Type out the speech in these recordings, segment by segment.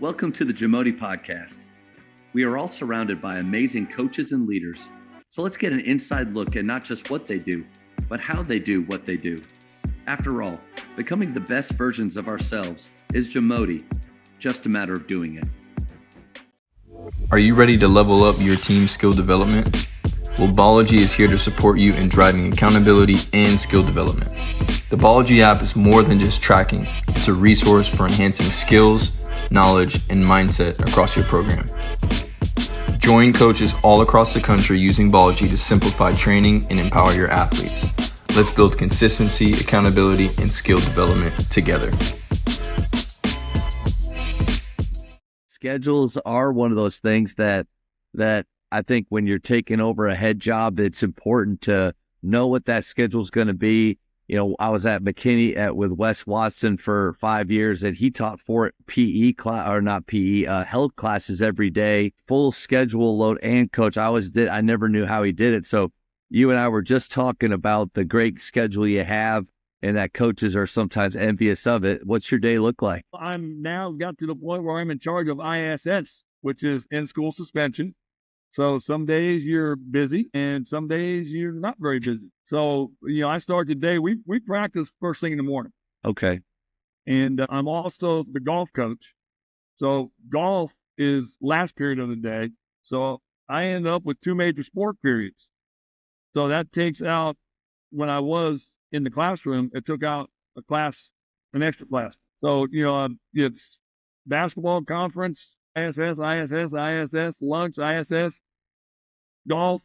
Welcome to the JAMODI podcast. We are all surrounded by amazing coaches and leaders, so let's get an inside look at not just what they do, but how they do what they do. After all, becoming the best versions of ourselves is JAMODI, just a matter of doing it. Are you ready to level up your team skill development? Well, Bology is here to support you in driving accountability and skill development. The Bology app is more than just tracking. It's a resource for enhancing skills, knowledge, and mindset across your program. Join coaches all across the country using Bology to simplify training and empower your athletes. Let's build consistency, accountability, and skill development together. Schedules are one of those things that I think when you're taking over a head job, it's important to know what that schedule is going to be. You know, I was at McKinney with Wes Watson for 5 years, and he taught 4 health classes every day, full schedule load, and coach. I never knew how he did it. So you and I were just talking about the great schedule you have and that coaches are sometimes envious of it. What's your day look like? I'm now got to the point where I'm in charge of ISS, which is in-school suspension. So some days you're busy and some days you're not very busy. So, I start the day, we practice first thing in the morning. Okay. And I'm also the golf coach. So golf is last period of the day. So I end up with 2 major sport periods. So that takes out, when I was in the classroom, it took out an extra class. So, it's basketball conference, ISS, lunch, ISS, golf,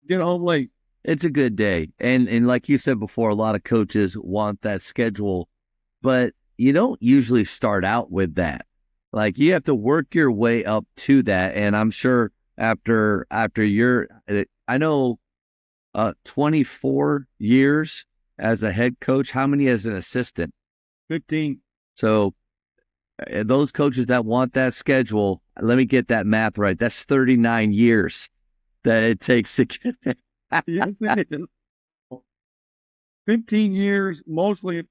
get home late. It's a good day. And like you said before, a lot of coaches want that schedule, but you don't usually start out with that. Like you have to work your way up to that. And I'm sure after 24 years as a head coach, how many as an assistant? 15. So those coaches that want that schedule, let me get that math right. That's 39 years that it takes to get there. Yes, it is. 15 years, mostly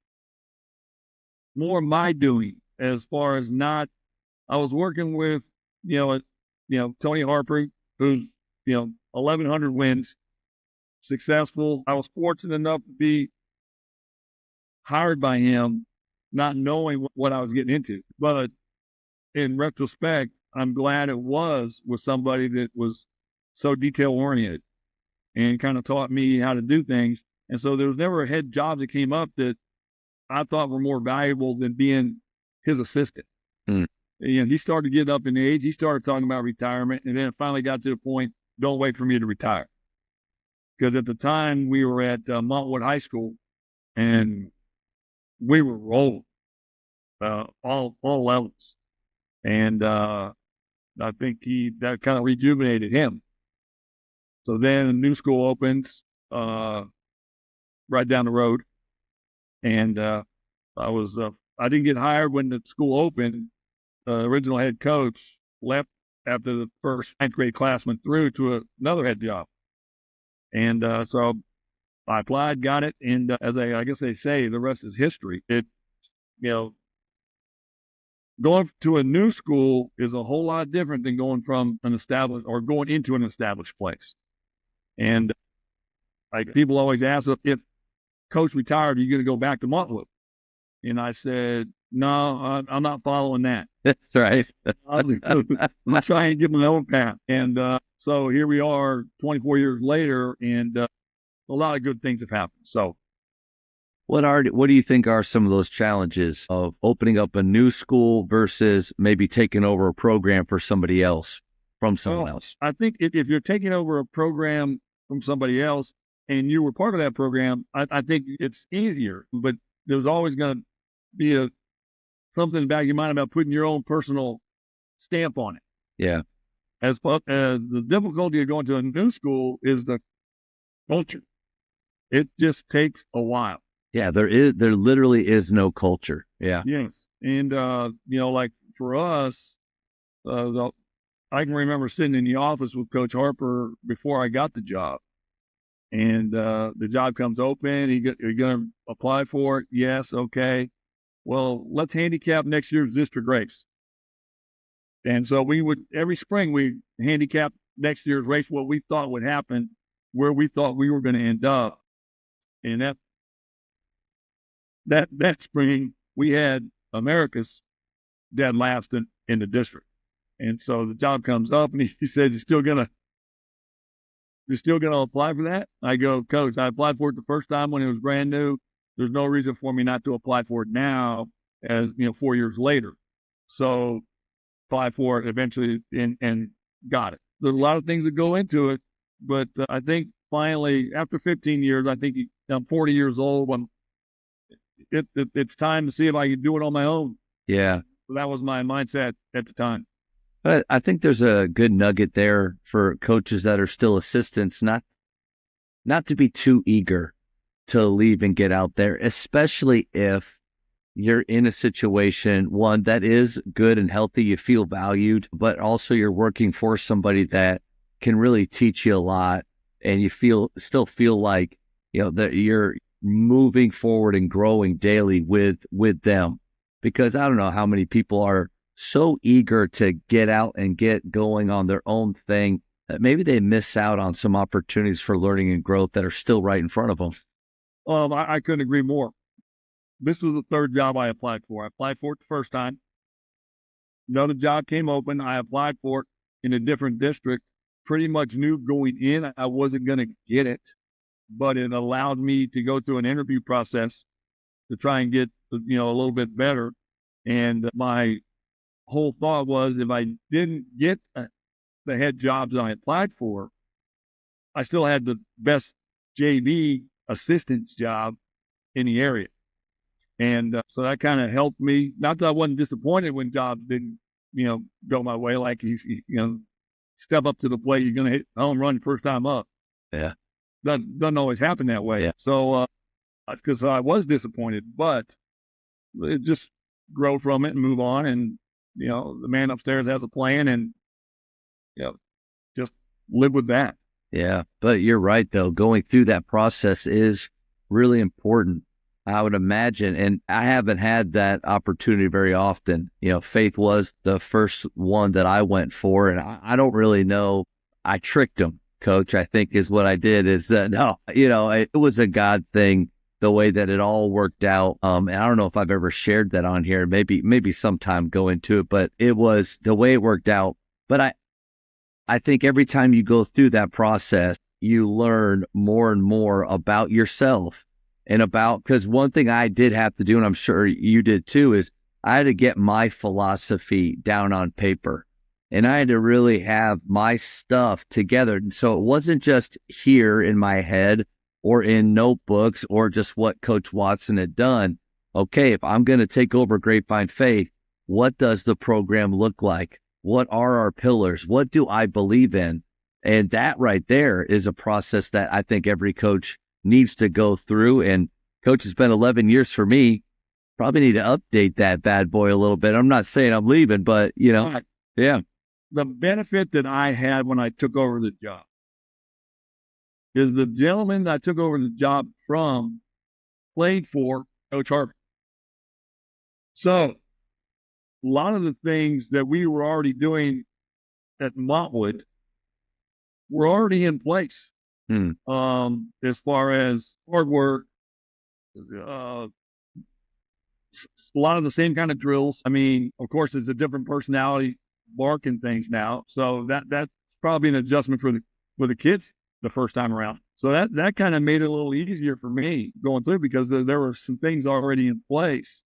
more my doing, as far as I was working with, Tony Harper, who's, 1,100 wins, successful. I was fortunate enough to be hired by him, not knowing what I was getting into. But in retrospect, I'm glad it was with somebody that was so detail-oriented and kind of taught me how to do things. And so there was never a head job that came up that I thought were more valuable than being his assistant. He started getting up in age. He started talking about retirement, and then it finally got to the point, don't wait for me to retire. Because at the time, we were at Montwood High School, and we were rolling all levels. And I think that kind of rejuvenated him. So then a new school opens right down the road. And I didn't get hired when the school opened. The original head coach left after the first 9th grade class went through to another head job. And so I applied, got it, and I guess they say, the rest is history. Going to a new school is a whole lot different than going from an established or going into an established place. And people always ask if coach retired, are you going to go back to Montwood? And I said, no, I'm not following that. That's right. I'm trying to get my own path. And so here we are 24 years later, and a lot of good things have happened. So what do you think are some of those challenges of opening up a new school versus maybe taking over a program for somebody else, from someone else? I think if you're taking over a program from somebody else and you were part of that program, I think it's easier, but there's always going to be something in the back of your mind about putting your own personal stamp on it. Yeah. As the difficulty of going to a new school is the culture. It just takes a while. Yeah, there literally is no culture. Yeah. Yes. And, like for us, I can remember sitting in the office with Coach Harper before I got the job. And the job comes open. You're going to apply for it? Yes. Okay. well, let's handicap next year's district race. And so we would, every spring, we handicap next year's race, what we thought would happen, where we thought we were going to end up. And that spring, we had America's dead last in the district. And so the job comes up and he says, you're still gonna apply for that? I go, Coach, I applied for it the first time when it was brand new. There's no reason for me not to apply for it now, as 4 years later. So applied for it eventually and got it. There's a lot of things that go into it, but I think finally, after 15 years, I think I'm 40 years old. It's time to see if I can do it on my own. Yeah. So that was my mindset at the time. But I think there's a good nugget there for coaches that are still assistants, not to be too eager to leave and get out there, especially if you're in a situation, one, that is good and healthy, you feel valued, but also you're working for somebody that can really teach you a lot, and you still feel like, that you're moving forward and growing daily with them. Because I don't know how many people are so eager to get out and get going on their own thing that maybe they miss out on some opportunities for learning and growth that are still right in front of them. I couldn't agree more. This was the third job I applied for. I applied for it the first time. Another job came open. I applied for it in a different district. Pretty much knew going in I wasn't going to get it, but it allowed me to go through an interview process to try and get, a little bit better. And my whole thought was, if I didn't get the head jobs I applied for, I still had the best JV assistant's job in the area. And so that kind of helped me. Not that I wasn't disappointed when jobs didn't, go my way. Like, step up to the plate, you're going to hit home run first time up. Yeah. Doesn't always happen that way. Yeah. So because I was disappointed, but it just grow from it and move on. And, the man upstairs has a plan, and, just live with that. Yeah. But you're right, though. Going through that process is really important, I would imagine. And I haven't had that opportunity very often. Faith was the first one that I went for, and I don't really know. I tricked him, Coach, I think is what I did. No, it was a God thing, the way that it all worked out. And I don't know if I've ever shared that on here, maybe sometime go into it, but it was the way it worked out. But I think every time you go through that process, you learn more and more about yourself and because one thing I did have to do, and I'm sure you did too, is I had to get my philosophy down on paper, and I had to really have my stuff together. So it wasn't just here in my head or in notebooks or just what Coach Watson had done. Okay, if I'm going to take over Grapevine Faith, what does the program look like? What are our pillars? What do I believe in? And that right there is a process that I think every coach needs to go through. And Coach, it's been 11 years for me. Probably need to update that bad boy a little bit. I'm not saying I'm leaving, but, yeah. The benefit that I had when I took over the job is the gentleman that I took over the job from played for Coach Harper. So a lot of the things that we were already doing at Montwood were already in place. As far as hard work, a lot of the same kind of drills. I mean, of course, it's a different personality barking things now. So that's probably an adjustment for the kids the first time around. So that kind of made it a little easier for me going through, because there were some things already in place.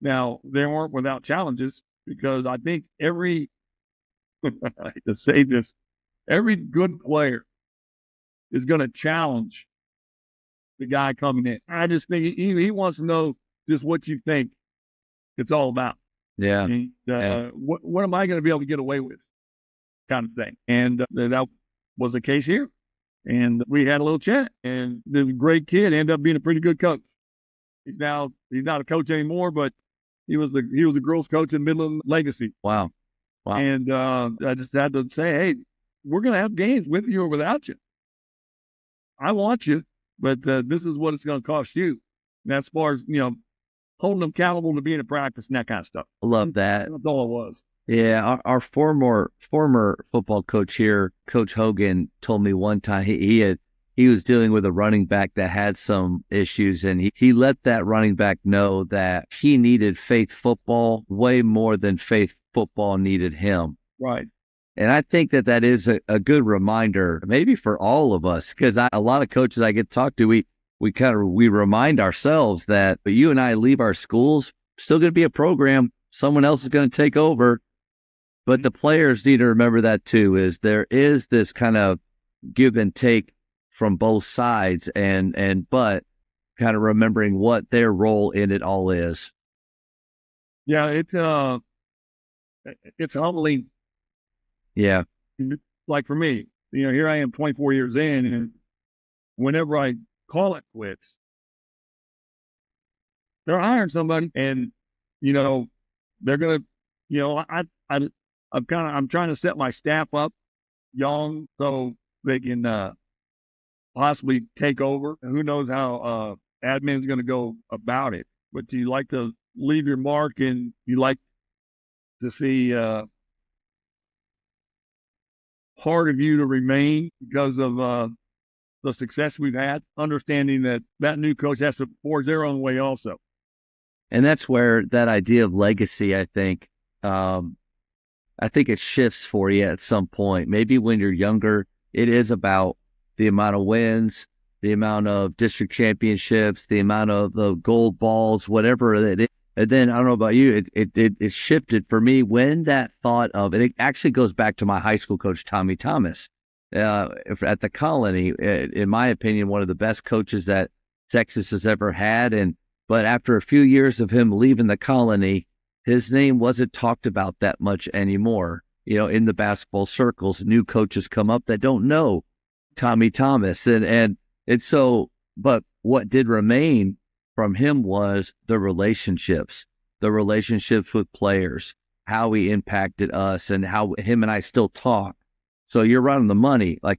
Now, they weren't without challenges, because I think I hate to say this, every good player is going to challenge the guy coming in. I just think he wants to know just what you think it's all about. Yeah. And, what am I going to be able to get away with, kind of thing. And that was the case here. And we had a little chat, and the great kid ended up being a pretty good coach. He's not a coach anymore, but he was the girls' coach in Midland Legacy. Wow. And I just had to say, hey, we're going to have games with you or without you. I want you, but this is what it's going to cost you. And as far as, holding them accountable to being in practice and that kind of stuff. I love that. That's all it was. Yeah, our former football coach here, Coach Hogan, told me one time he was dealing with a running back that had some issues, and he let that running back know that he needed faith football way more than faith football needed him. Right. And I think that is a good reminder, maybe for all of us, because a lot of coaches I get to talk to, we remind ourselves that you and I leave our schools, still going to be a program, someone else is going to take over. But the players need to remember that too, is there is this kind of give and take from both sides, but kind of remembering what their role in it all is. Yeah, it's humbling. Yeah. Like for me, here I am 24 years in, and whenever I call it quits, they're hiring somebody, and they're gonna, I'm trying to set my staff up young so they can possibly take over. And who knows how admin is going to go about it. But you like to leave your mark, and you like to see part of you to remain because of the success we've had, understanding that new coach has to forge their own way also. And that's where that idea of legacy, I think it shifts for you at some point. Maybe when you're younger, it is about the amount of wins, the amount of district championships, the amount of the gold balls, whatever it is. And then I don't know about you, it shifted for me when that thought of, and it actually goes back to my high school coach, Tommy Thomas, at the Colony. In my opinion, one of the best coaches that Texas has ever had. But after a few years of him leaving the Colony, his name wasn't talked about that much anymore. In the basketball circles, new coaches come up that don't know Tommy Thomas. And so, but what did remain from him was the relationships with players, how he impacted us, and how him and I still talk. So you're right on the money. Like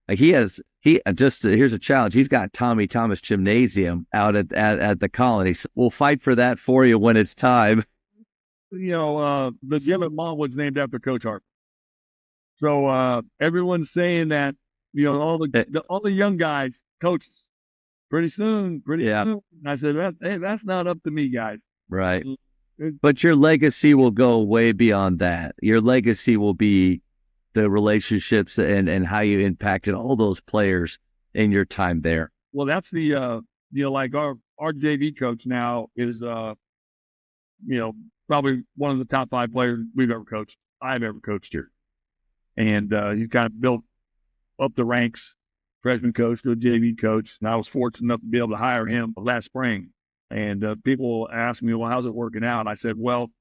here's a challenge. He's got Tommy Thomas Gymnasium out at the Colony. So we'll fight for that for you when it's time. The gym at Monwood's named after Coach Harper. So everyone's saying that, all the young guys, coaches, pretty soon. And I said, that's not up to me, guys. Right. But your legacy will go way beyond that. Your legacy will be the relationships and how you impacted all those players in your time there. Well, that's the, like our JV coach now is, probably one of the top 5 players I've ever coached here. And he's kind of built up the ranks, freshman coach to a JV coach. And I was fortunate enough to be able to hire him last spring. And people ask me, well, how's it working out? I said, well,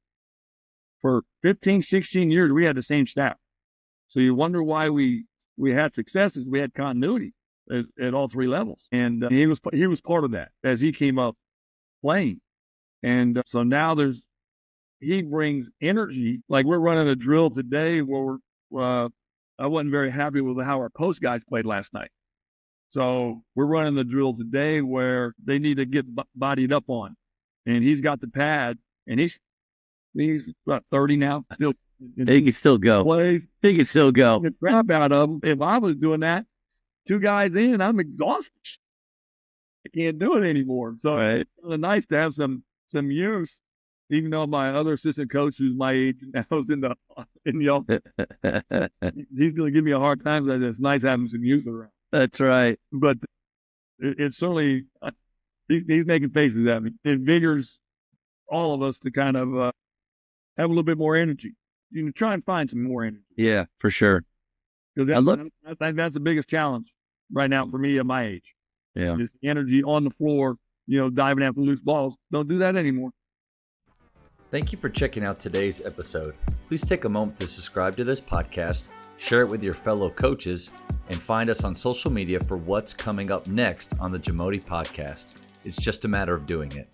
for 15, 16 years, we had the same staff. So you wonder why we had successes. We had continuity at all 3 levels. And he was part of that as he came up playing. And so now he brings energy. Like we're running a drill today where I wasn't very happy with how our post guys played last night. So we're running the drill today where they need to get bodied up on. And he's got the pad, and he's about 30 now. Still, he can still go. Plays. He can still go. Get crap out of him. If I was doing that, 2 guys in, I'm exhausted. I can't do it anymore. So It's kind of nice to have some use. Even though my other assistant coach, who's my age now, is in the he's going to give me a hard time. It's nice having some youth around. That's right. But it's certainly he's making faces at me. It invigorates all of us to kind of have a little bit more energy. Try and find some more energy. Yeah, for sure. Because I think that's the biggest challenge right now for me at my age. Yeah, just energy on the floor. Diving after loose balls. Don't do that anymore. Thank you for checking out today's episode. Please take a moment to subscribe to this podcast, share it with your fellow coaches, and find us on social media for what's coming up next on the JAMODI podcast. It's just a matter of doing it.